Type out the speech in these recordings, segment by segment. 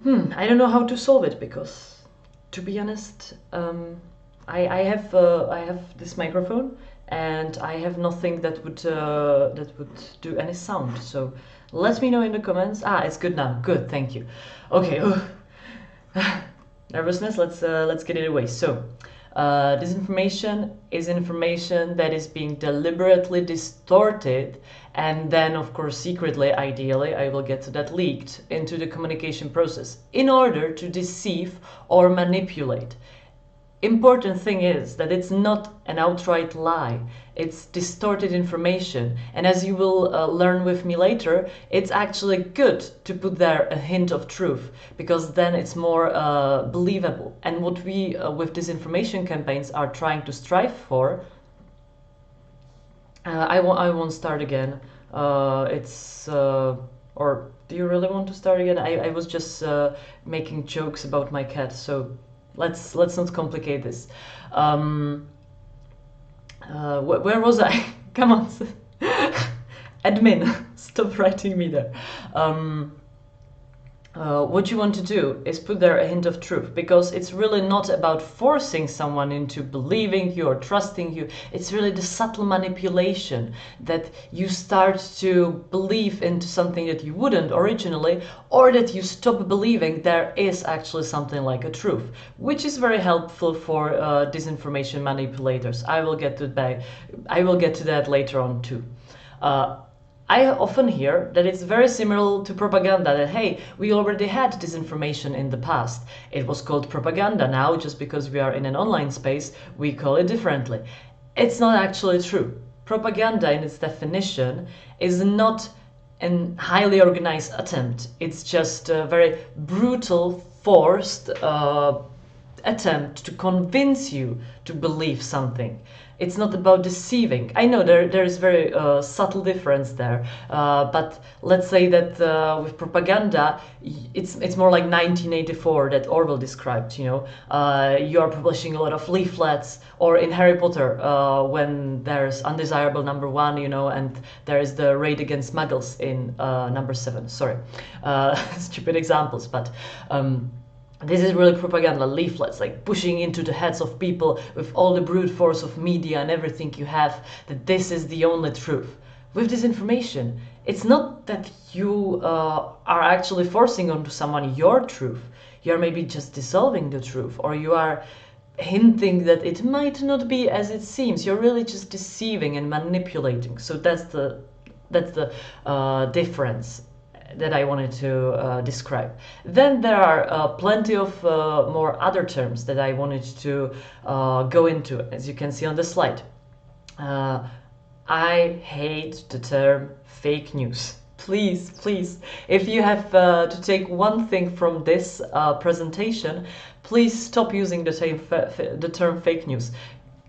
I don't know how to solve it because, to be honest, I have this microphone and I have nothing that would do any sound. So let me know in the comments. Ah, it's good now. Good, thank you. Okay. Nervousness. Let's get it away. So. Disinformation is information that is being deliberately distorted and then, of course, secretly, ideally, I will get to that, leaked into the communication process in order to deceive or manipulate. Important thing is that it's not an outright lie. It's distorted information, and as you will learn with me later, it's actually good to put there a hint of truth, because then it's more believable. And what we with disinformation campaigns are trying to strive for, I won't start again. Or do you really want to start again? I was just making jokes about my cat, so let's not complicate this. Where was I? Come on, admin, stop writing me there. What you want to do is put there a hint of truth, because it's really not about forcing someone into believing you or trusting you. It's really the subtle manipulation that you start to believe into something that you wouldn't originally, or that you stop believing there is actually something like a truth, which is very helpful for disinformation manipulators. I will get to that later on too. I often hear that it's very similar to propaganda, that hey, we already had disinformation in the past. It was called propaganda. Now, just because we are in an online space, we call it differently. It's not actually true. Propaganda, in its definition, is not a highly organized attempt. It's just a very brutal, forced attempt to convince you to believe something. It's not about deceiving. I know there is very subtle difference there, but let's say that with propaganda, it's more like 1984 that Orwell described. You know, you are publishing a lot of leaflets, or in Harry Potter when there's undesirable number 1, you know, and there is the raid against Muggles in number 7. Sorry, stupid examples, but. This is really propaganda, leaflets, like pushing into the heads of people with all the brute force of media and everything you have, that this is the only truth. With disinformation, it's not that you are actually forcing onto someone your truth. You're maybe just dissolving the truth, or you are hinting that it might not be as it seems. You're really just deceiving and manipulating. So that's the difference that I wanted to describe. Then there are plenty of more other terms that I wanted to go into, as you can see on the slide. I hate the term fake news. Please, if you have to take one thing from this presentation, please stop using the term fake news.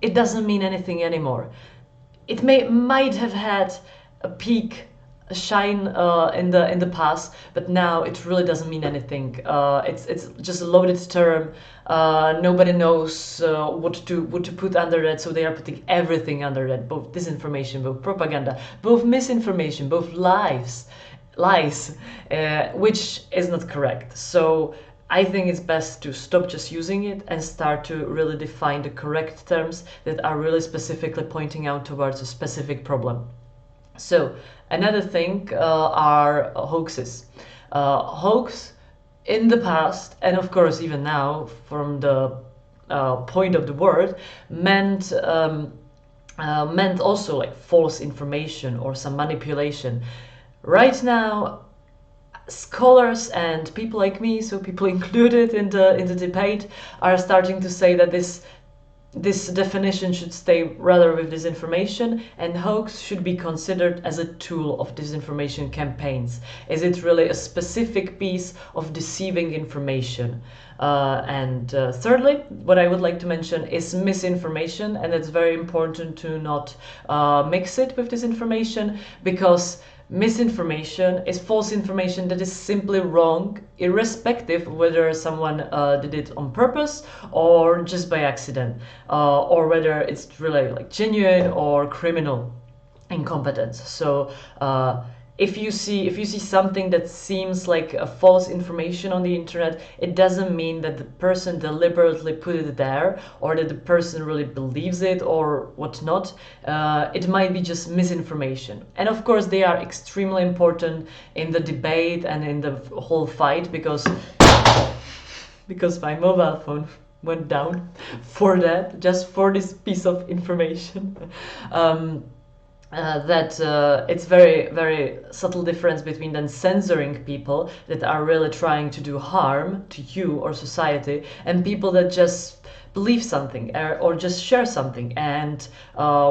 It doesn't mean anything anymore. It might have had a peak, a shine in the past, but now it really doesn't mean anything. It's just a loaded term. Nobody knows what to put under that, so they are putting everything under that, both disinformation, both propaganda, both misinformation, both lies, which is not correct. So I think it's best to stop just using it and start to really define the correct terms that are really specifically pointing out towards a specific problem. So another thing are hoaxes. Hoax in the past, and of course even now, from the point of the word, meant also like false information or some manipulation. Right now, scholars and people like me, so people included in the debate, are starting to say that this definition should stay rather with disinformation, and hoax should be considered as a tool of disinformation campaigns. Is it really a specific piece of deceiving information? And thirdly, what I would like to mention is misinformation, and it's very important to not mix it with disinformation, because misinformation is false information that is simply wrong, irrespective of whether someone did it on purpose or just by accident, or whether it's really like genuine or criminal incompetence. So if you see something that seems like a false information on the internet, it doesn't mean that the person deliberately put it there or that the person really believes it or whatnot. It might be just misinformation. And of course they are extremely important in the debate and in the whole fight, because my mobile phone went down for that, just for this piece of information. It's very, very subtle difference between then censoring people that are really trying to do harm to you or society, and people that just believe something or just share something. And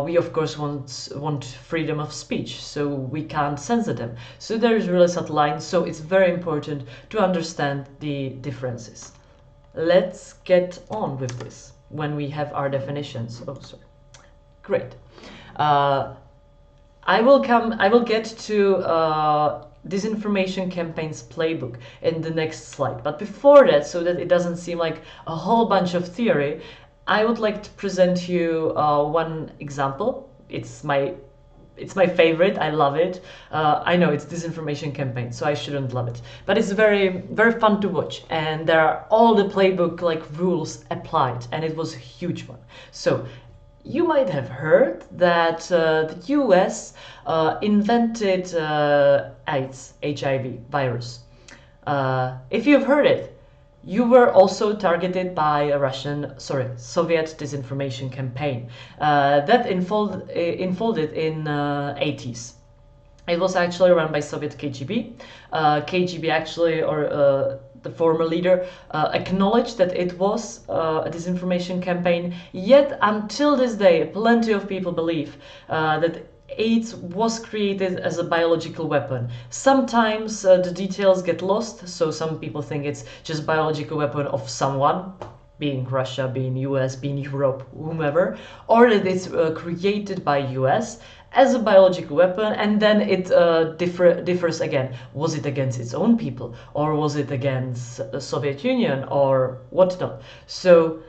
we of course want freedom of speech, so we can't censor them. So there is really subtle line. So it's very important to understand the differences. Let's get on with this when we have our definitions. Oh, sorry. Great. I will get to disinformation campaigns playbook in the next slide. But before that, so that it doesn't seem like a whole bunch of theory, I would like to present you one example. It's my favorite. I love it. I know it's disinformation campaign, so I shouldn't love it. But it's very, very fun to watch, and there are all the playbook like rules applied, and it was a huge one. So you might have heard that the US invented AIDS, HIV virus. If you've heard it, you were also targeted by a Soviet disinformation campaign that unfolded in 80s. It was actually run by Soviet KGB. KGB actually, or the former leader, acknowledged that it was a disinformation campaign. Yet until this day, plenty of people believe that AIDS was created as a biological weapon. Sometimes the details get lost, so some people think it's just biological weapon of someone, being Russia, being US, being Europe, whomever, or that it's created by US as a biological weapon, and then it differs again. Was it against its own people, or was it against the Soviet Union, or whatnot? So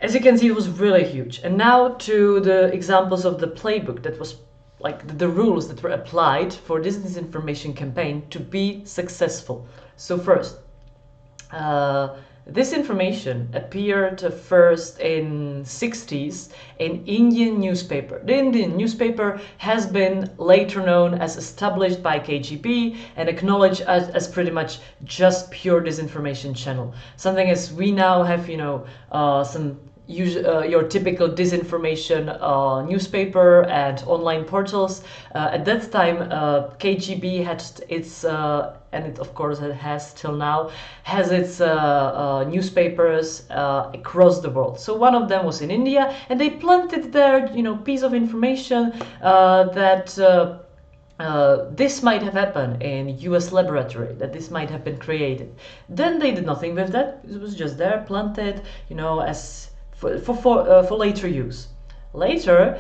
as you can see, it was really huge. And now to the examples of the playbook, that was like the rules that were applied for this disinformation campaign to be successful. So first, this information appeared first in 60s in Indian newspaper. The Indian newspaper has been later known as established by KGB and acknowledged as pretty much just pure disinformation channel. Something as we now have, your typical disinformation newspaper and online portals. At that time, KGB had its, and it of course has till now, has its newspapers across the world. So one of them was in India, and they planted their, piece of information that this might have happened in US laboratory, that this might have been created. Then they did nothing with that. It was just there, planted, as for later use. Later,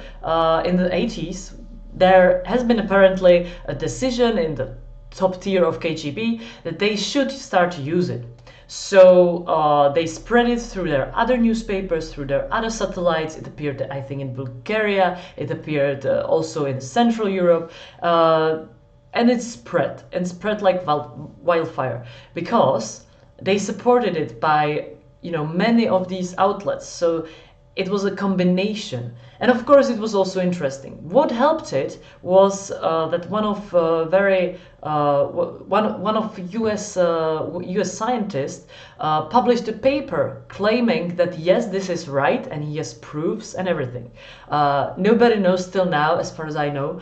in the 80s, there has been apparently a decision in the top tier of KGB that they should start to use it. So they spread it through their other newspapers, through their other satellites. It appeared, I think, in Bulgaria. It appeared also in Central Europe. And it spread like wildfire, because they supported it by many of these outlets. So it was a combination, and of course it was also interesting. What helped it was that one of US scientists published a paper claiming that yes, this is right, and he has proofs and everything. Nobody knows till now, as far as I know,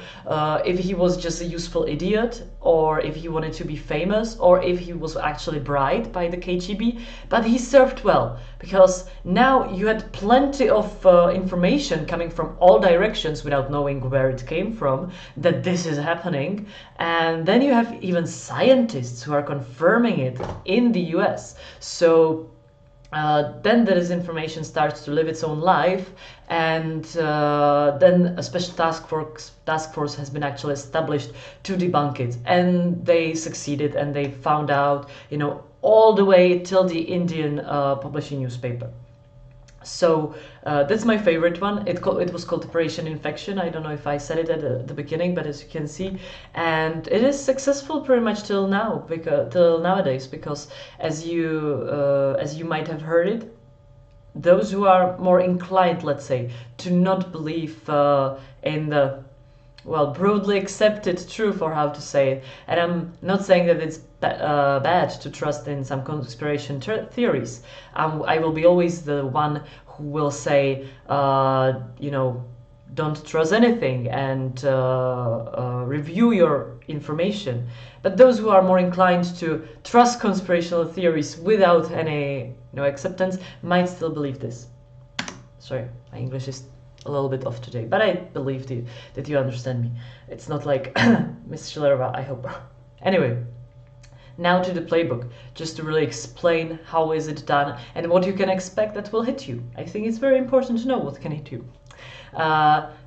if he was just a useful idiot, or if he wanted to be famous, or if he was actually bribed by the KGB. But he served well, because now you had plenty of information coming from all directions without knowing where it came from, that this is happening. And then you have even scientists who are confirming it in the US. So then the disinformation starts to live its own life, and then a special task force has been actually established to debunk it, and they succeeded, and they found out, all the way till the Indian publishing newspaper. So that's my favorite one. It was called Operation Infection. I don't know if I said it at the beginning, but as you can see, and it is successful pretty much till now, till nowadays, because as you might have heard it, those who are more inclined, let's say, to not believe in the broadly accepted truth, or how to say it. And I'm not saying that it's bad to trust in some conspiracy theories. I will be always the one who will say, don't trust anything and review your information. But those who are more inclined to trust conspiracy theories without any acceptance might still believe this. Sorry, my English is a little bit off today, but I believe that you understand me. It's not like Miss Schillerova, I hope. Anyway, now to the playbook, just to really explain how is it done and what you can expect that will hit you. I think it's very important to know what can hit you.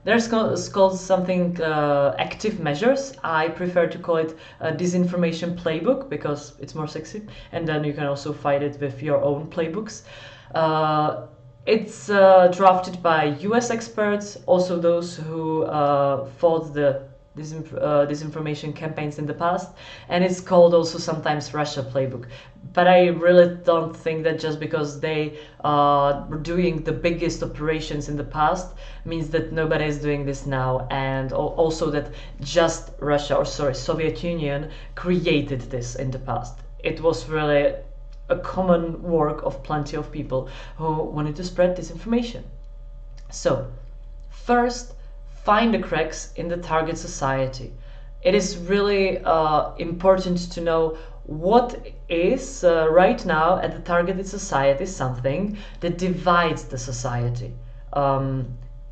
There's called something active measures. I prefer to call it a disinformation playbook because it's more sexy, and then you can also fight it with your own playbooks. It's drafted by US experts, also those who fought the disinformation campaigns in the past, and it's called also sometimes Russia playbook. But I really don't think that just because they were doing the biggest operations in the past means that nobody is doing this now, and also that just Soviet Union created this in the past. It was really a common work of plenty of people who wanted to spread disinformation. So, first, find the cracks in the target society. It is really important to know what is right now at the targeted society something that divides the society.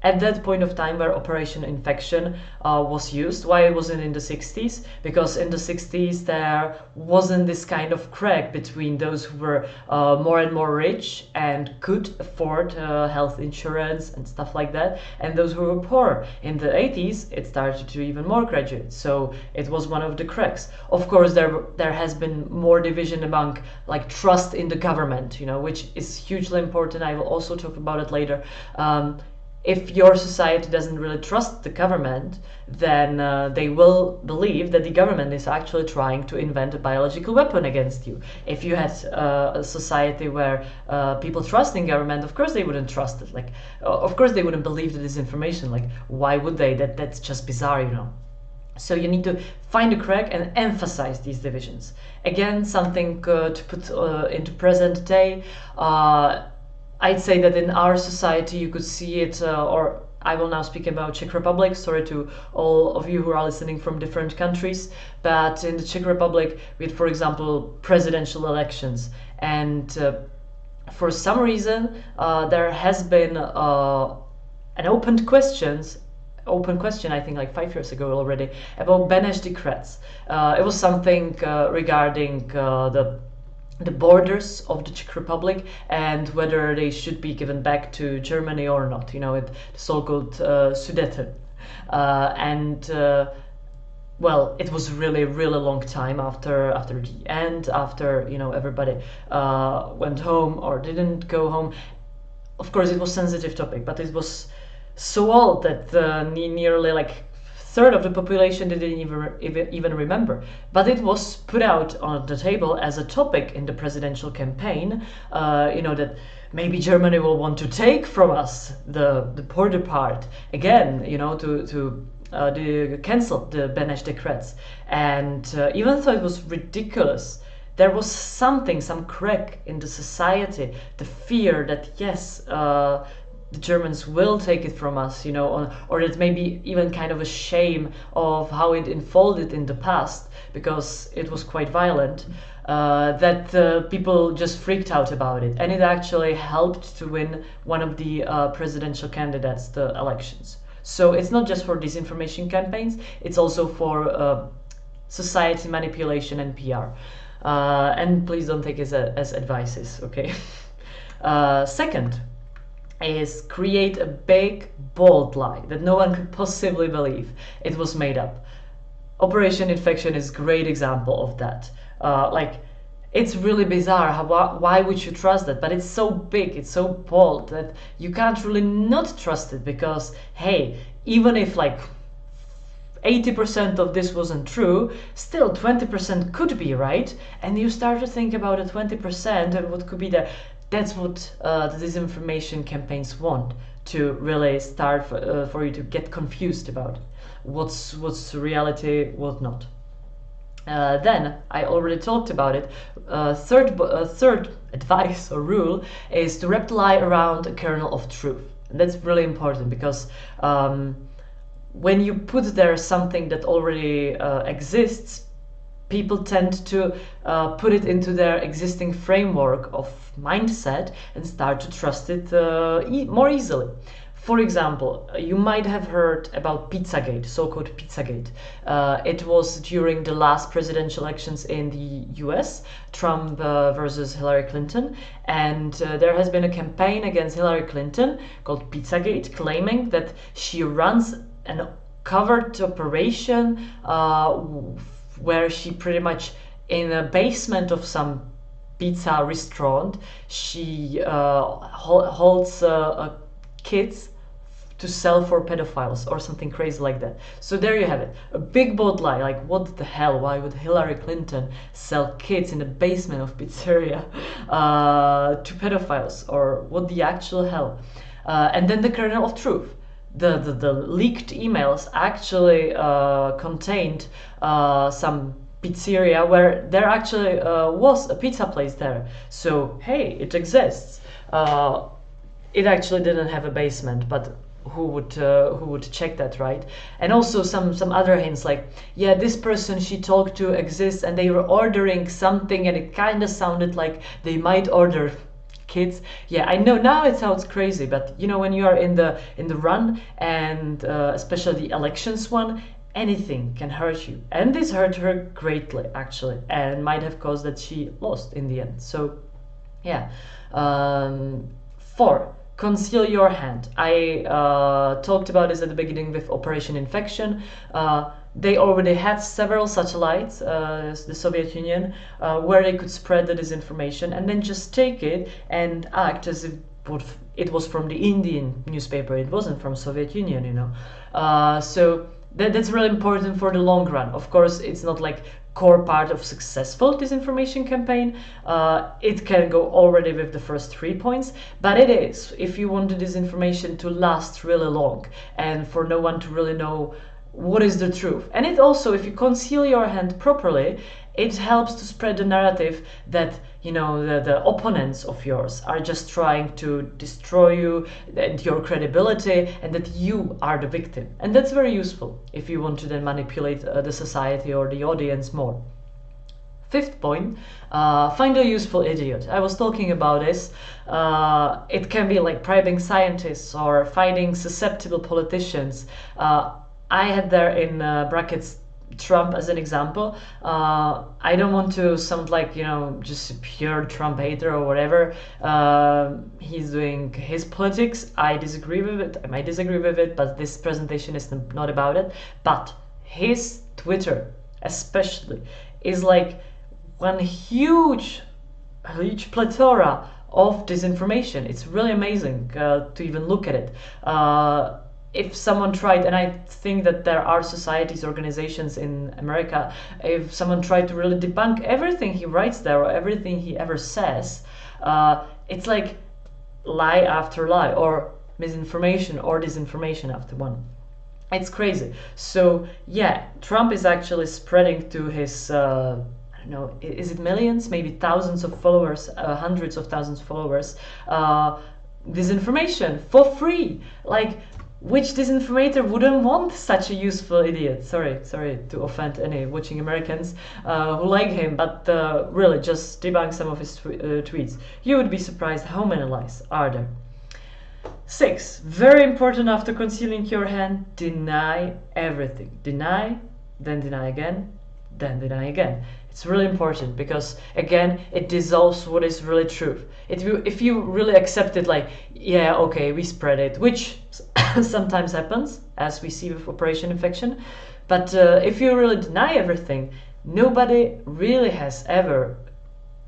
At that point of time where Operation Infection was used, why it wasn't in the 60s? Because in the 60s there wasn't this kind of crack between those who were more and more rich and could afford health insurance and stuff like that, and those who were poor. In the 80s it started to even more graduate, so it was one of the cracks. Of course there has been more division among like trust in the government, which is hugely important. I will also talk about it later. If your society doesn't really trust the government, then they will believe that the government is actually trying to invent a biological weapon against you. If you had a society where people trust in government, of course they wouldn't trust it. Like, of course they wouldn't believe that this information. Like, why would they? That's just bizarre, So you need to find a crack and emphasize these divisions. Again, something to put into present day. I'd say that in our society you could see it, or I will now speak about Czech Republic. Sorry to all of you who are listening from different countries, but in the Czech Republic we had, for example, presidential elections, and for some reason there has been an open question, I think like 5 years ago already, about Beneš decrets. It was something regarding the borders of the Czech Republic and whether they should be given back to Germany or not, the so-called Sudeten. It was really long time after the end, after everybody went home or didn't go home. Of course it was sensitive topic, but it was so old that nearly like third of the population didn't even remember. But it was put out on the table as a topic in the presidential campaign, that maybe Germany will want to take from us the border part again, to cancel the Beneš decrets. And even though it was ridiculous, there was some crack in the society, the fear that yes, the Germans will take it from us, or that maybe even kind of a shame of how it unfolded in the past, because it was quite violent, that people just freaked out about it. And it actually helped to win one of the presidential candidates the elections. So it's not just for disinformation campaigns, it's also for society manipulation and PR. And please don't take it as advices, okay? Second is create a big, bold lie that no one could possibly believe it was made up. Operation Infection is a great example of that. It's really bizarre. Why would you trust that? But it's so big, it's so bold that you can't really not trust it, because hey, even if like 80% of this wasn't true, still 20% could be right, and you start to think about the 20% and what could be there. That's what the disinformation campaigns want, to really start for you to get confused about what's reality, what not. Then I already talked about it. Third advice or rule is to wrap the lie around a kernel of truth. And that's really important, because when you put there something that already exists, people tend to put it into their existing framework of mindset and start to trust it more easily. For example, you might have heard about Pizzagate, so-called Pizzagate. It was during the last presidential elections in the US, Trump versus Hillary Clinton, and there has been a campaign against Hillary Clinton called Pizzagate, claiming that she runs an covert operation where she pretty much, in a basement of some pizza restaurant, she holds kids to sell for pedophiles or something crazy like that. So there you have it, a big bold lie. Like, what the hell, why would Hillary Clinton sell kids in the basement of pizzeria to pedophiles, or what the actual hell? And then the kernel of truth. The leaked emails actually contained some pizzeria where there actually was a pizza place there. So hey, it exists. It actually didn't have a basement, but who would check that, right? And also some other hints, like, yeah, this person she talked to exists, and they were ordering something, and it kind of sounded like they might order kids. Yeah, I know now it sounds crazy, but you know, when you are in the run, and especially the elections one, anything can hurt you, and this hurt her greatly actually, and might have caused that she lost in the end. So yeah. 4. Conceal your hand. I talked about this at the beginning with Operation Infection. They already had several satellites, the Soviet Union, where they could spread the disinformation and then just take it and act as if it was from the Indian newspaper. It wasn't from Soviet Union, you know. So that's really important for the long run. Of course, it's not like core part of successful disinformation campaign. It can go already with the first 3 points, but it is if you want the disinformation to last really long and for no one to really know what is the truth. And it also, if you conceal your hand properly, it helps to spread the narrative that, you know, the opponents of yours are just trying to destroy you and your credibility, and that you are the victim. And that's very useful if you want to then manipulate the society or the audience more. 5th point, find a useful idiot. I was talking about this. It can be like bribing scientists or fighting susceptible politicians. I had there in brackets Trump as an example. I don't want to sound like, you know, just a pure Trump hater or whatever. He's doing his politics. I disagree with it. I might disagree with it, but this presentation is not about it. But his Twitter especially is like one huge plethora of disinformation. It's really amazing to even look at it. If someone tried, and I think that there are societies, organizations in America, if someone tried to really debunk everything he writes there or everything he ever says, it's like lie after lie, or misinformation or disinformation after one. It's crazy. So yeah, Trump is actually spreading to his I don't know, is it millions, maybe thousands of followers, hundreds of thousands of followers, disinformation for free. Like, which disinformator wouldn't want such a useful idiot? Sorry to offend any watching Americans who like him, but really, just debunk some of his tweets. You would be surprised how many lies are there. 6, very important after concealing your hand, deny everything. Deny, then deny again, then deny again. It's really important because, again, it dissolves what is really truth. If you really accept it, like, yeah, okay, we spread it, which sometimes happens, as we see with Operation Infection, but if you really deny everything, nobody really has ever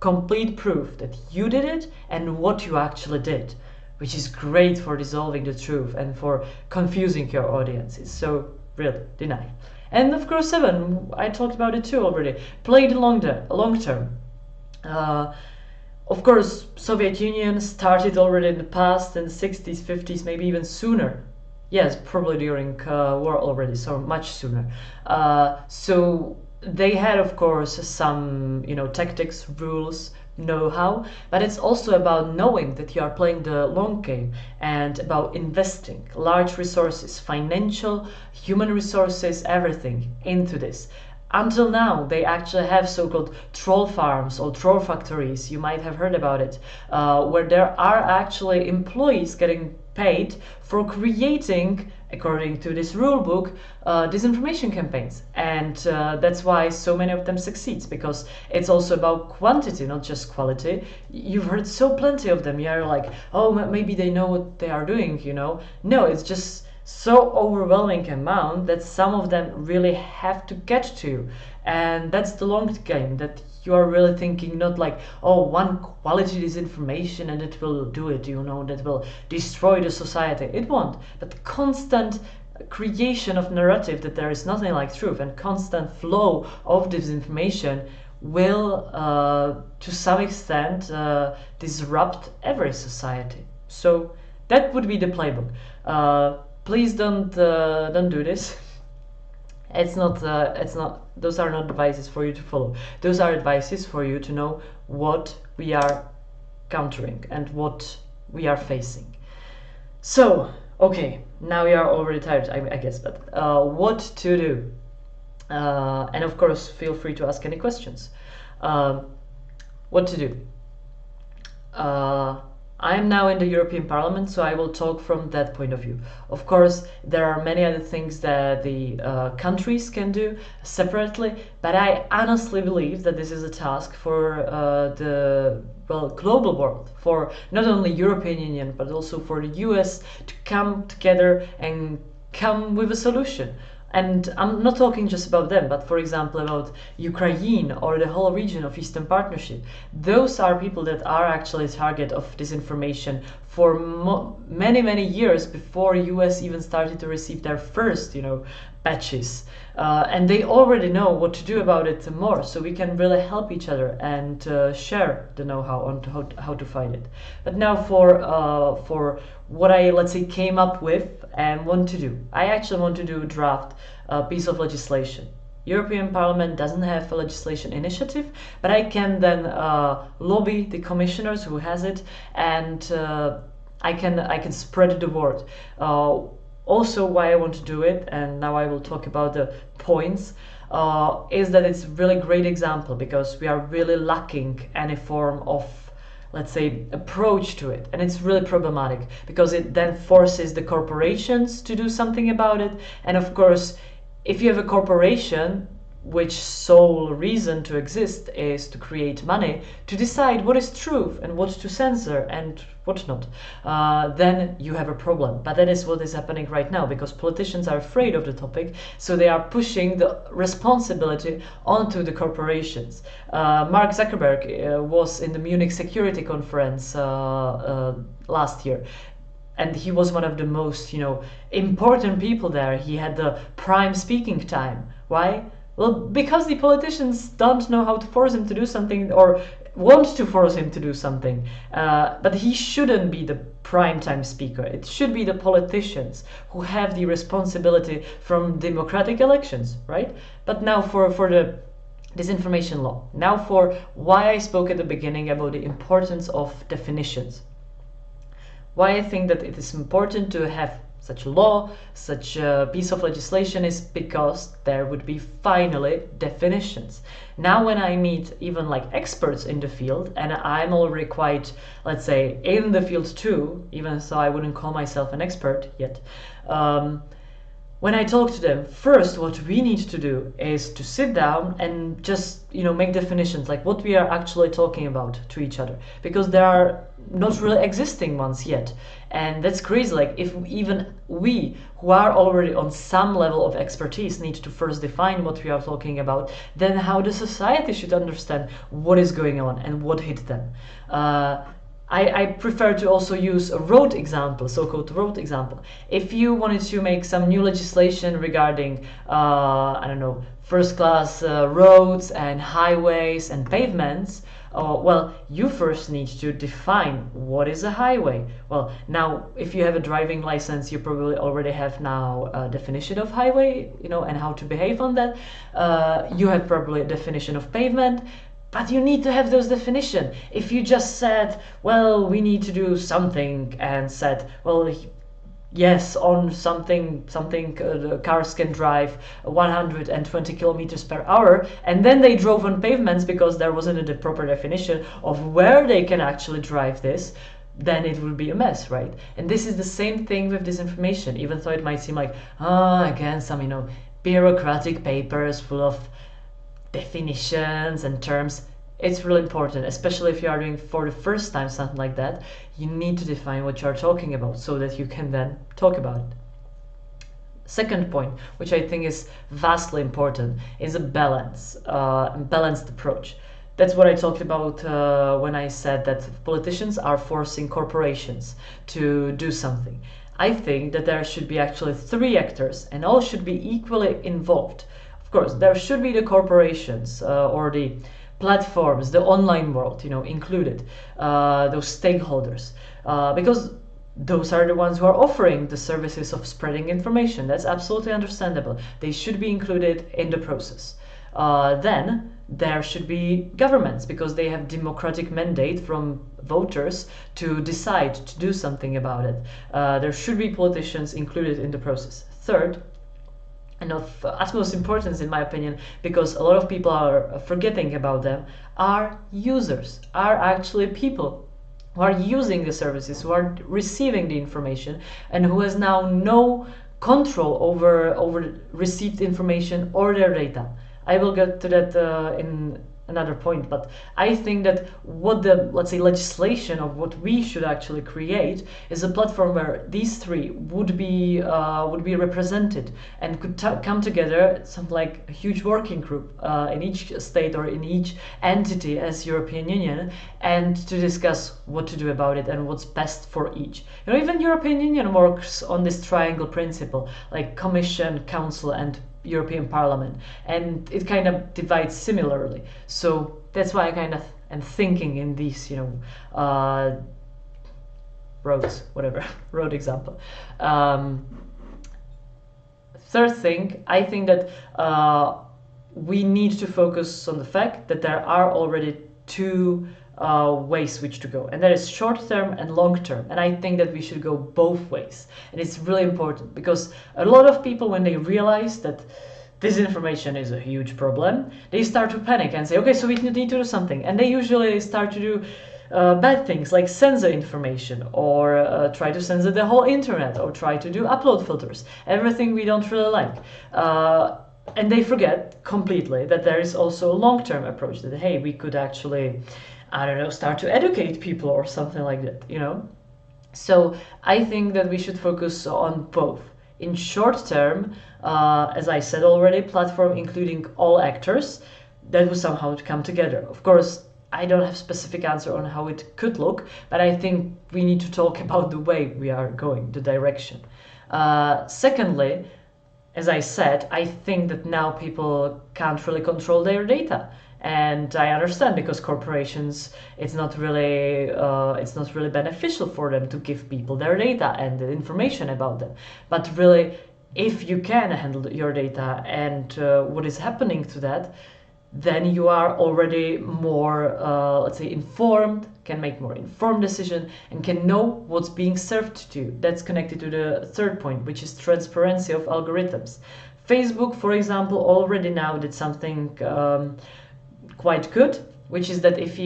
complete proof that you did it and what you actually did, which is great for dissolving the truth and for confusing your audiences. So really, deny. And of course, 7, I talked about it too already. Play the long term. Of course, Soviet Union started already in the past, in the 60s, 50s, maybe even sooner. Yes, probably during war already, so much sooner. So they had, of course, some, tactics, rules, know-how, but it's also about knowing that you are playing the long game and about investing large resources, financial, human resources, everything into this. Until now, they actually have so-called troll farms or troll factories, you might have heard about it, where there are actually employees getting paid for creating, according to this rule book, disinformation campaigns. And that's why so many of them succeed, because it's also about quantity, not just quality. You've heard so plenty of them. You're like, oh, maybe they know what they are doing, No, it's just so overwhelming amount that some of them really have to get to. And that's the long game, that you are really thinking not like, oh, one quality disinformation and it will do it, that will destroy the society. It won't. But constant creation of narrative that there is nothing like truth and constant flow of disinformation will, to some extent, disrupt every society. So that would be the playbook. Please don't do this. It's not. Those are not advices for you to follow. Those are advices for you to know what we are countering and what we are facing. So, okay, now you are already tired, I guess. But what to do? And of course, feel free to ask any questions. What to do? I am now in the European Parliament, so I will talk from that point of view. Of course, there are many other things that the countries can do separately, but I honestly believe that this is a task for the global world, for not only European Union, but also for the US to come together and come with a solution. And I'm not talking just about them, but for example about Ukraine or the whole region of Eastern Partnership. Those are people that are actually target of disinformation for many, many years before US even started to receive their first, batches. And they already know what to do about it more, so we can really help each other and share the know-how on how to fight it. But now for what I, let's say, came up with and want to do. I actually want to do a draft piece of legislation. European Parliament doesn't have a legislation initiative, but I can then lobby the commissioners who has it, and I can spread the word. Also, why I want to do it, and now I will talk about the points, is that it's a really great example because we are really lacking any form of, let's say, approach to it, and it's really problematic because it then forces the corporations to do something about it. And of course, if you have a corporation which sole reason to exist is to create money, to decide what is truth and what to censor and what not, then you have a problem. But that is what is happening right now, because politicians are afraid of the topic, so they are pushing the responsibility onto the corporations. Mark Zuckerberg was in the Munich Security Conference last year, and he was one of the most, important people there. He had the prime speaking time. Why? Well, because the politicians don't know how to force him to do something or want to force him to do something. But he shouldn't be the primetime speaker. It should be the politicians who have the responsibility from democratic elections, right? But now for the disinformation law. Now for why I spoke at the beginning about the importance of definitions. Why I think that it is important to have such a law, such a piece of legislation, is because there would be finally definitions. Now when I meet even like experts in the field, and I'm already quite, let's say, in the field too, even so I wouldn't call myself an expert yet, when I talk to them, first what we need to do is to sit down and just make definitions, like what we are actually talking about to each other, because there are not really existing ones yet. And that's crazy. Like, if even we who are already on some level of expertise need to first define what we are talking about, then how the society should understand what is going on and what hit them. I prefer to also use a road example, so-called road example. If you wanted to make some new legislation regarding, I don't know, first-class roads and highways and pavements, well, you first need to define what is a highway. Well, now, if you have a driving license, you probably already have now a definition of highway, and how to behave on that. You have probably a definition of pavement. But you need to have those definitions. If you just said, well, we need to do something, and said, well, yes, on something, cars can drive 120 kilometers per hour, and then they drove on pavements because there wasn't a proper definition of where they can actually drive this, then it will be a mess, right? And this is the same thing with disinformation, even though it might seem like, again, some, bureaucratic papers full of definitions and terms. It's really important, especially if you are doing for the first time something like that. You need to define what you are talking about so that you can then talk about it. Second point, which I think is vastly important, is a balanced approach. That's what I talked about when I said that politicians are forcing corporations to do something. I think that there should be actually 3 actors, and all should be equally involved. Of course, there should be the corporations or the platforms, the online world, included, those stakeholders, because those are the ones who are offering the services of spreading information. That's absolutely understandable. They should be included in the process. Then there should be governments, because they have democratic mandate from voters to decide to do something about it. There should be politicians included in the process. Third, and of utmost importance in my opinion, because a lot of people are forgetting about them, are users, are actually people who are using the services, who are receiving the information, and who has now no control over received information or their data. I will get to that in another point, but I think that what the, let's say, legislation of what we should actually create is a platform where these 3 would be represented and could come together, something like a huge working group in each state or in each entity as European Union, and to discuss what to do about it and what's best for each. Even European Union works on this triangle principle, like Commission, Council, and European Parliament, and it kind of divides similarly. So that's why I kind of am thinking in these, roads, whatever, road example. Third thing, I think that we need to focus on the fact that there are already 2 ways which to go, and that is short term and long term, and I think that we should go both ways. And it's really important, because a lot of people, when they realize that disinformation is a huge problem, they start to panic and say, okay, so we need to do something, and they usually start to do bad things like censor information, or try to censor the whole internet, or try to do upload filters, everything we don't really like. And they forget completely that there is also a long-term approach, that hey, we could actually, I don't know, start to educate people or something like that, So I think that we should focus on both. In short term, as I said already, platform including all actors, that will somehow come together. Of course, I don't have specific answer on how it could look, but I think we need to talk about the way we are going, the direction. Secondly, as I said, I think that now people can't really control their data. And I understand, because corporations, it's not really beneficial for them to give people their data and the information about them. But really, if you can handle your data and what is happening to that, then you are already more, let's say, informed, can make more informed decision, and can know what's being served to you. That's connected to the third point, which is transparency of algorithms. Facebook, for example, already now did something quite good, which is that if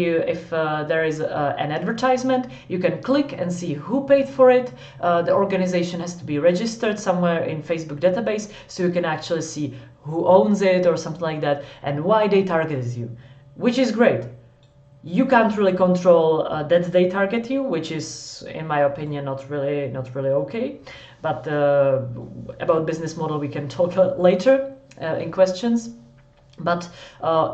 there is an advertisement, you can click and see who paid for it. The organization has to be registered somewhere in Facebook database, so you can actually see who owns it or something like that, and why they targeted you, which is great. You can't really control that they target you, which is, in my opinion, not really okay. But about business model we can talk later in questions. But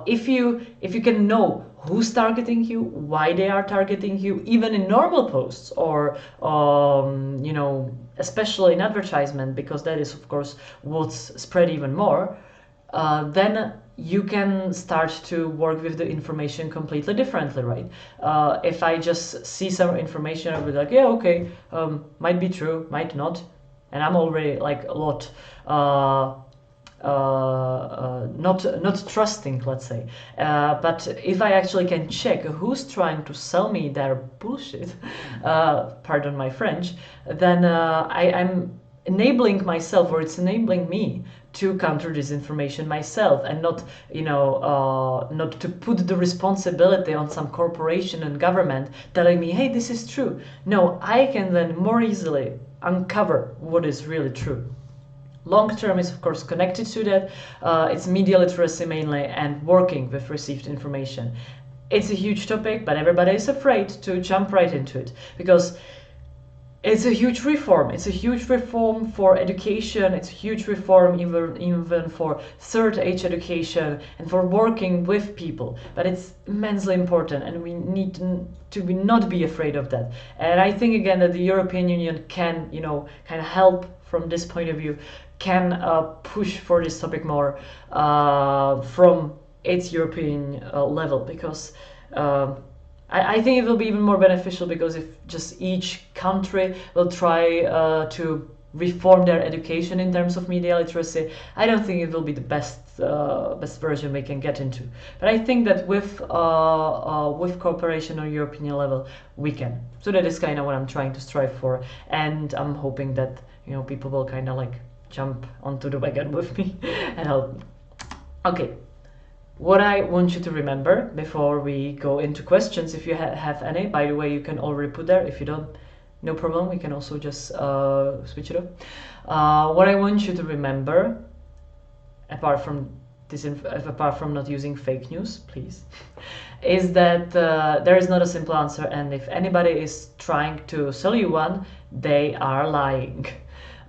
if you can know who's targeting you, why they are targeting you, even in normal posts or you know, especially in advertisement, because that is of course what's spread even more, then you can start to work with the information completely differently, right? If I just see some information, I'll be like, yeah, okay, might be true, might not, and I'm already like a lot not trusting, let's say. But if I actually can check who's trying to sell me their bullshit, pardon my French, then I'm enabling myself, or it's enabling me to counter disinformation myself, and not, you know, not to put the responsibility on some corporation and government telling me, hey, this is true. No, I can then more easily uncover what is really true. Long term is of course connected to that. It's media literacy mainly, and working with received information. It's a huge topic, but everybody is afraid to jump right into it, because it's a huge reform. It's a huge reform for education. It's a huge reform even for third age education and for working with people. But it's immensely important, and we need to not be afraid of that. And I think again that the European Union can, you know, kind of help from this point of view, can push for this topic more from its European level, because I think it will be even more beneficial, because if just each country will try to reform their education in terms of media literacy, I don't think it will be the best version we can get into. But I think that with cooperation on European level, we can. So that is kind of what I'm trying to strive for, and I'm hoping that, you know, people will kind of like jump onto the wagon with me and help. Okay. What I want you to remember before we go into questions, if you have any, by the way, you can already put there. If you don't, no problem, we can also just switch it up. What I want you to remember, apart from not using fake news, please, is that there is not a simple answer, and if anybody is trying to sell you one, they are lying.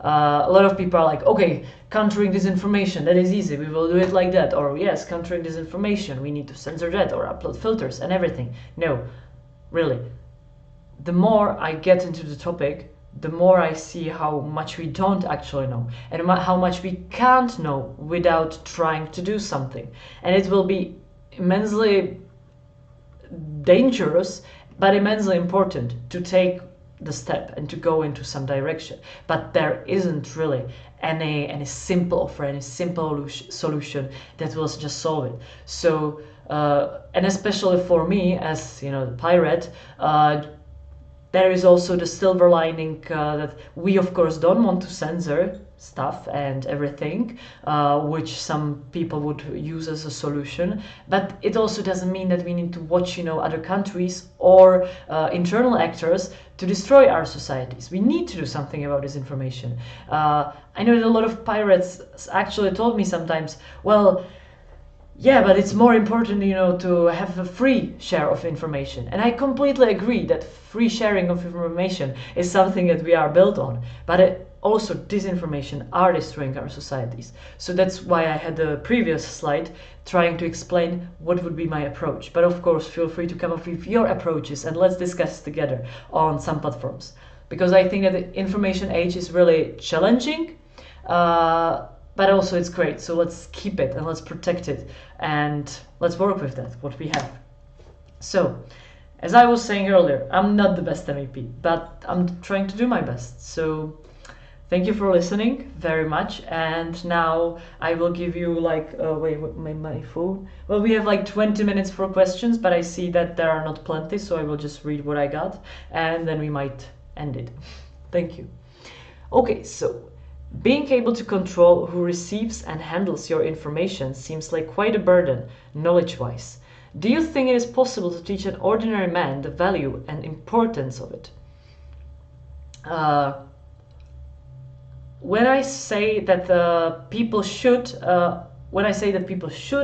A lot of people are like, okay, countering disinformation, that is easy, we will do it like that, or yes, countering disinformation, we need to censor that, or upload filters and everything. No, really. The more I get into the topic, the more I see how much we don't actually know, and how much we can't know without trying to do something. And it will be immensely dangerous, but immensely important to take the step and to go into some direction. But there isn't really any simple offer, any simple solution that will just solve it. So and especially for me, as you know, the pirate, there is also the silver lining that we of course don't want to censor stuff and everything, which some people would use as a solution. But it also doesn't mean that we need to watch, you know, other countries or internal actors to destroy our societies. We need to do something about this information. I know that a lot of pirates actually told me sometimes, well, yeah, but it's more important, you know, to have a free share of information. And I completely agree that free sharing of information is something that we are built on. But also disinformation are destroying our societies. So that's why I had the previous slide trying to explain what would be my approach. But of course, feel free to come up with your approaches and let's discuss together on some platforms. Because I think that the information age is really challenging, but also it's great. So let's keep it and let's protect it and let's work with that, what we have. So, as I was saying earlier, I'm not the best MEP, but I'm trying to do my best. So thank you for listening very much. And now I will give you like, wait, my phone. Well, we have like 20 minutes for questions, but I see that there are not plenty. So I will just read what I got and then we might end it. Thank you. Okay, so being able to control who receives and handles your information seems like quite a burden, knowledge-wise. Do you think it is possible to teach an ordinary man the value and importance of it? When I say that people should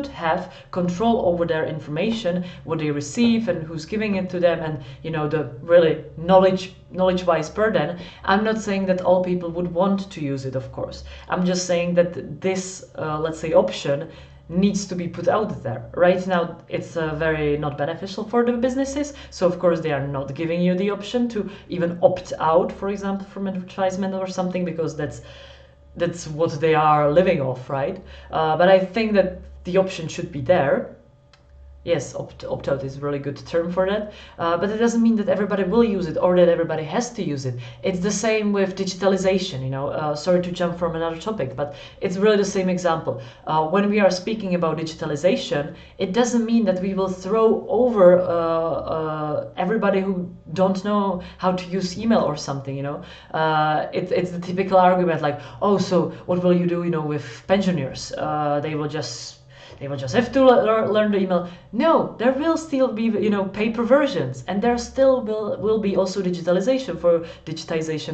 have control over their information, what they receive and who's giving it to them, and the really knowledge-wise burden, I'm not saying that all people would want to use it, of course. I'm just saying that this, let's say, option needs to be put out there. Right now it's very not beneficial for the businesses, so of course they are not giving you the option to even opt out, for example, from advertisement or something, because that's what they are living off, right? But I think that the option should be there. Yes, opt-out is a really good term for that, but it doesn't mean that everybody will use it or that everybody has to use it. It's the same with digitalization, sorry to jump from another topic, but it's really the same example. When we are speaking about digitalization, it doesn't mean that we will throw over everybody who don't know how to use email or something, It's the typical argument like, oh, so what will you do, with pensioners? They will just have to learn the email. No, there will still be, paper versions, and there still will be also digitization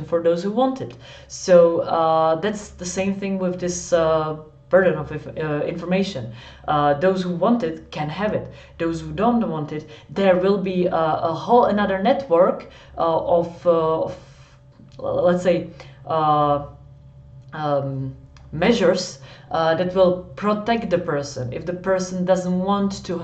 for those who want it. So that's the same thing with this burden of information. Those who want it can have it. Those who don't want it, there will be a whole another network of let's say, measures that will protect the person if the person doesn't want to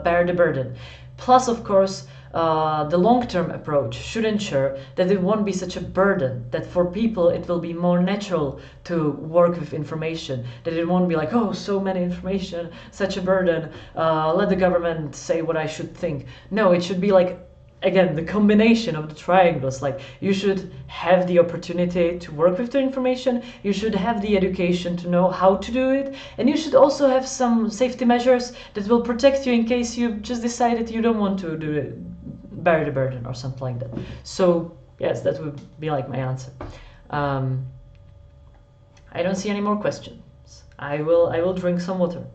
bear the burden. Plus, of course, the long-term approach should ensure that it won't be such a burden, that for people it will be more natural to work with information, that it won't be like, oh, so many information, such a burden, let the government say what I should think. No, it should be like, again, the combination of the triangles. Like, you should have the opportunity to work with the information, you should have the education to know how to do it, and you should also have some safety measures that will protect you in case you just decided you don't want to do it, bear the burden or something like that. So yes, that would be like my answer. I don't see any more questions. I will drink some water.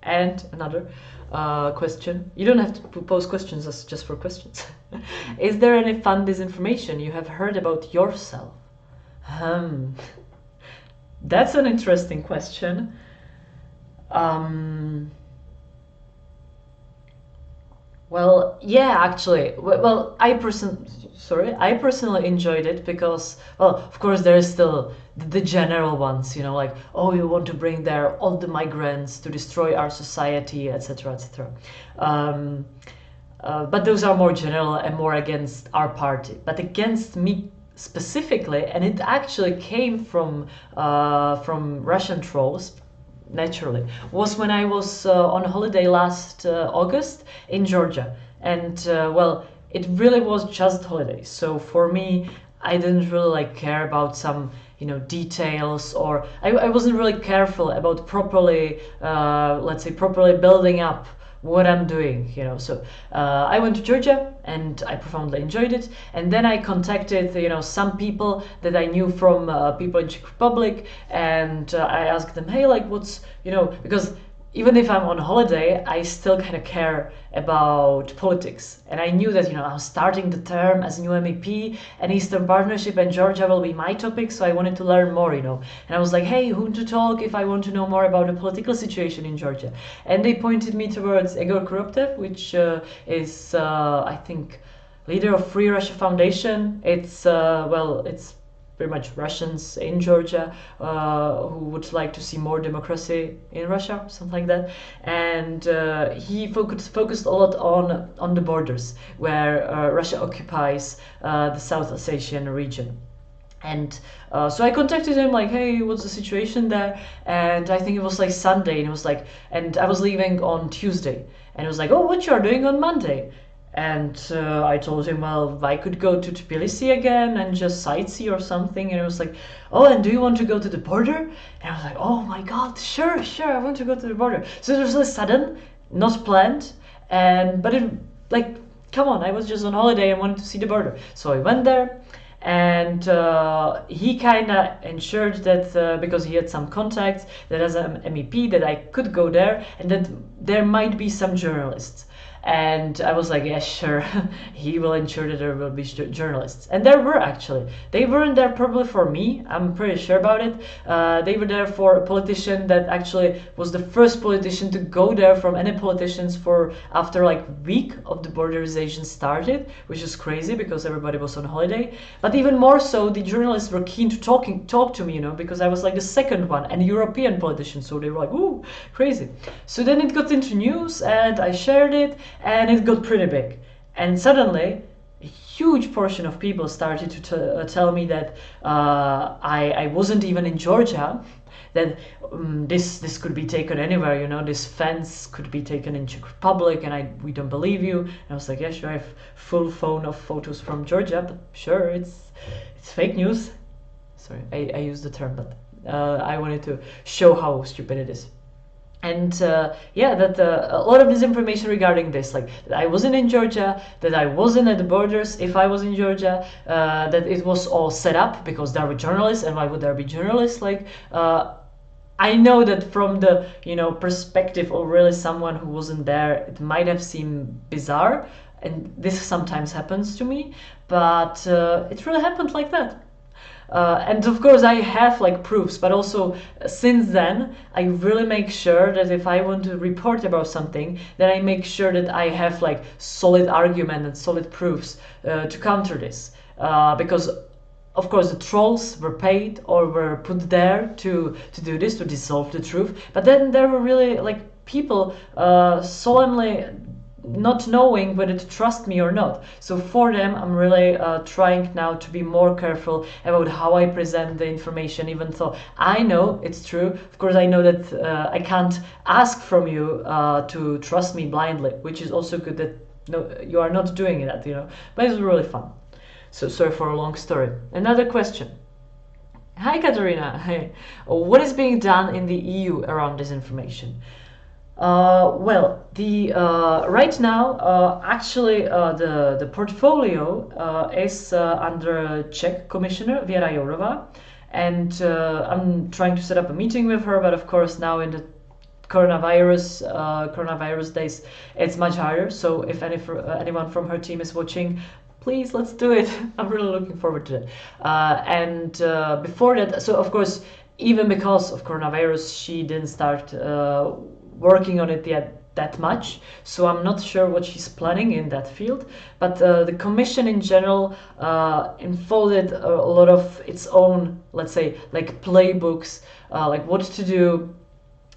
And another question. You don't have to pose questions just for questions. Is there any fun disinformation you have heard about yourself? That's an interesting question. Well, yeah, actually. Well, I personally enjoyed it because, well, of course, there is still the general ones, like, oh, you want to bring there all the migrants to destroy our society, etc., etc. But those are more general and more against our party. But against me specifically, and it actually came from Russian trolls, naturally, was when I was on holiday last August in Georgia. And well, it really was just holiday. So for me, I didn't really care about some details, or I wasn't really careful about properly, let's say, properly building up what I'm doing, So I went to Georgia and I profoundly enjoyed it. And then I contacted, some people that I knew from people in Czech Republic, and I asked them, hey, like, what's, because even if I'm on holiday, I still kind of care about politics. And I knew that, I was starting the term as a new MEP, and Eastern Partnership and Georgia will be my topic, so I wanted to learn more, And I was like, hey, who to talk if I want to know more about the political situation in Georgia? And they pointed me towards Igor Korobtev, which is, I think, leader of Free Russia Foundation. It's, well, it's pretty much Russians in Georgia who would like to see more democracy in Russia, something like that. And he focused a lot on the borders where Russia occupies the South Ossetian region. And so I contacted him like, hey, what's the situation there? And I think it was like Sunday, and it was like, and I was leaving on Tuesday, and it was like, oh, what you're doing on Monday? And I told him, well, I could go to Tbilisi again and just sightsee or something. And it was like, oh, and do you want to go to the border? And I was like, oh my God, sure, I want to go to the border. So it was really sudden, not planned, but it, like, come on, I was just on holiday and wanted to see the border. So I went there, and he kind of ensured that because he had some contacts, that as an MEP that I could go there and that there might be some journalists. And I was like, yeah, sure, he will ensure that there will be journalists. And there were actually. They weren't there probably for me, I'm pretty sure about it. They were there for a politician that actually was the first politician to go there from any politicians for after like week of the borderization started, which is crazy because everybody was on holiday. But even more so, the journalists were keen to talk to me, you know, because I was like the second one, and European politician, so they were like, ooh, crazy. So then it got into news and I shared it, and it got pretty big. And suddenly, a huge portion of people started to tell me that I wasn't even in Georgia, that this could be taken anywhere, you know, this fence could be taken in Czech Republic, and we don't believe you. And I was like, yeah, sure, I have full phone of photos from Georgia, but sure, it's fake news. Sorry, I used the term, but I wanted to show how stupid it is. And yeah, that a lot of disinformation regarding this, like that I wasn't in Georgia, that I wasn't at the borders if I was in Georgia, that it was all set up because there were journalists, and why would there be journalists? Like, I know that from the, you know, perspective of really someone who wasn't there, it might have seemed bizarre, and this sometimes happens to me, but it really happened like that. And of course I have like proofs, but also since then I really make sure that if I want to report about something, then I make sure that I have like solid argument and solid proofs to counter this, because of course the trolls were paid or were put there to do this, to dissolve the truth, but then there were really like people solemnly not knowing whether to trust me or not. So for them, I'm really trying now to be more careful about how I present the information, even though I know it's true. Of course, I know that I can't ask from you to trust me blindly, which is also good that no, you are not doing that, you know. But it's really fun. So sorry for a long story. Another question. Hi, Katarina. Hey, what is being done in the EU around disinformation? Well, the right now, actually, the portfolio is under Czech Commissioner Věra Jourová, and I'm trying to set up a meeting with her. But of course, now in the coronavirus days, it's much harder. So if anyone from her team is watching, please, let's do it. I'm really looking forward to it. And before that, so of course, even because of coronavirus, she didn't start working on it yet that much, so I'm not sure what she's planning in that field. But the Commission in general unfolded a lot of its own, let's say, like playbooks, like what to do,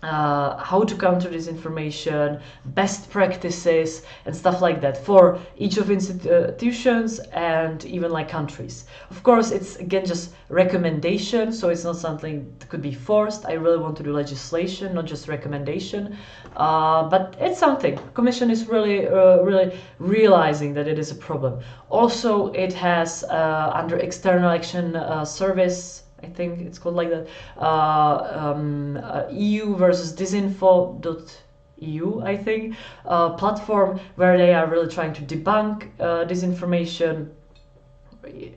how to counter disinformation, best practices, and stuff like that for each of institutions and even like countries. Of course, it's again just recommendation, so it's not something that could be forced. I really want to do legislation, not just recommendation, but it's something. Commission is really realizing that it is a problem. Also, it has under External Action Service, I think it's called like that, EU versus disinfo.eu, I think, platform where they are really trying to debunk disinformation,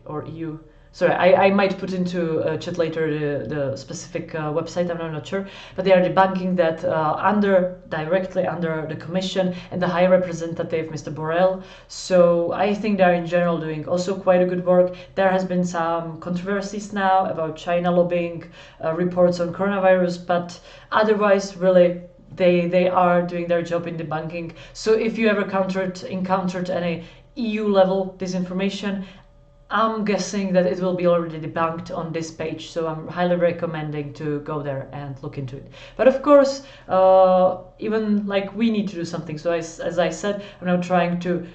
or EU. Sorry, I might put into chat later the specific website, I'm not sure, but they are debunking that directly under the Commission and the High Representative, Mr. Borrell. So I think they're in general doing also quite a good work. There has been some controversies now about China lobbying reports on coronavirus, but otherwise, really, they are doing their job in debunking. So if you ever encountered any EU level disinformation, I'm guessing that it will be already debunked on this page, so I'm highly recommending to go there and look into it. But of course, even like we need to do something. So as I said, I'm now trying to,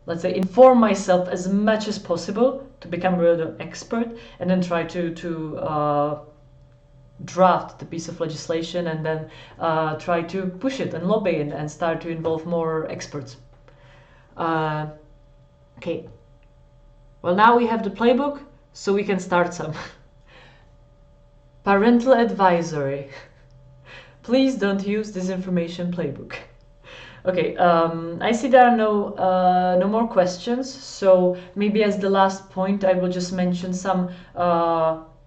let's say, inform myself as much as possible to become really an expert, and then try to draft the piece of legislation, and then try to push it and lobby it and start to involve more experts. Okay. Well, now we have the playbook, so we can start some. Parental advisory. Please don't use disinformation playbook. Okay, I see there are no more questions. So maybe as the last point, I will just mention some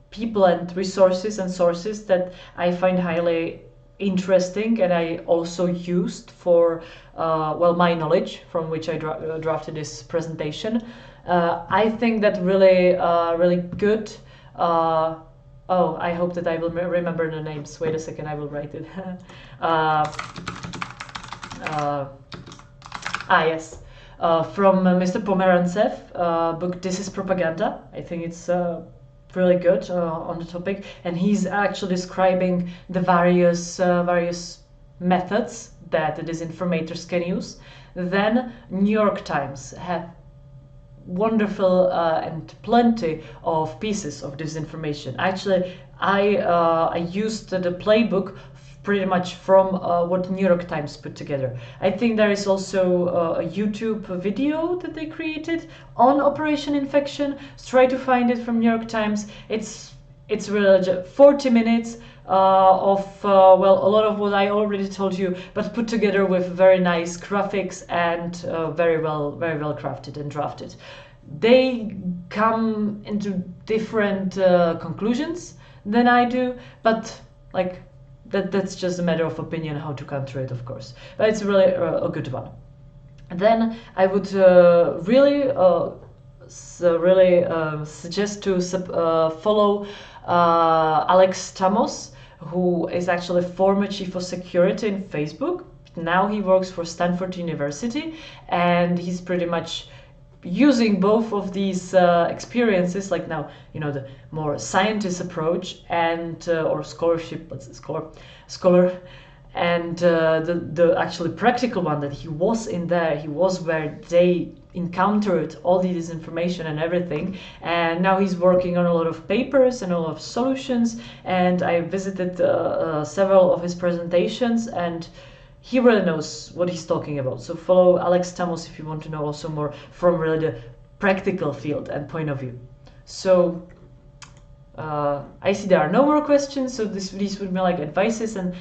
people and resources and sources that I find highly interesting and I also used for well, my knowledge from which I drafted this presentation. I think that really good. Oh, I hope that I will remember the names. Wait a second, I will write it. Yes. From Mr. Pomerantsev, book This is Propaganda. I think it's really good on the topic, and he's actually describing the various methods that the disinformators can use. Then New York Times have wonderful and plenty of pieces of disinformation. Actually, I used the playbook pretty much from what New York Times put together. I think there is also a YouTube video that they created on Operation Infection. So try to find it from New York Times. It's really just 40 minutes of well, a lot of what I already told you, but put together with very nice graphics and very well crafted and drafted. They come into different conclusions than I do, but like that's just a matter of opinion how to counter it, of course. But it's really a good one. And then I would really suggest to follow Alex Stamos, who is actually former chief of security in Facebook. Now he works for Stanford University, and he's pretty much using both of these experiences, like now, you know, the more scientist approach and or scholarship, let's say scholar, and the actually practical one that he was in there, he was where they encountered all the disinformation and everything, and now he's working on a lot of papers and a lot of solutions, and I visited several of his presentations, and he really knows what he's talking about. So follow Alex Stamos if you want to know also more from really the practical field and point of view. So I see there are no more questions, so these would be like advices, and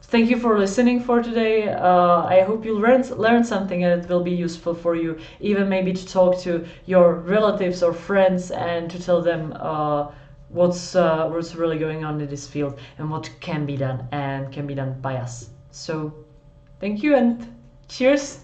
thank you for listening for today. I hope you'll learn something and it will be useful for you, even maybe to talk to your relatives or friends and to tell them what's really going on in this field and what can be done and can be done by us. So thank you and cheers.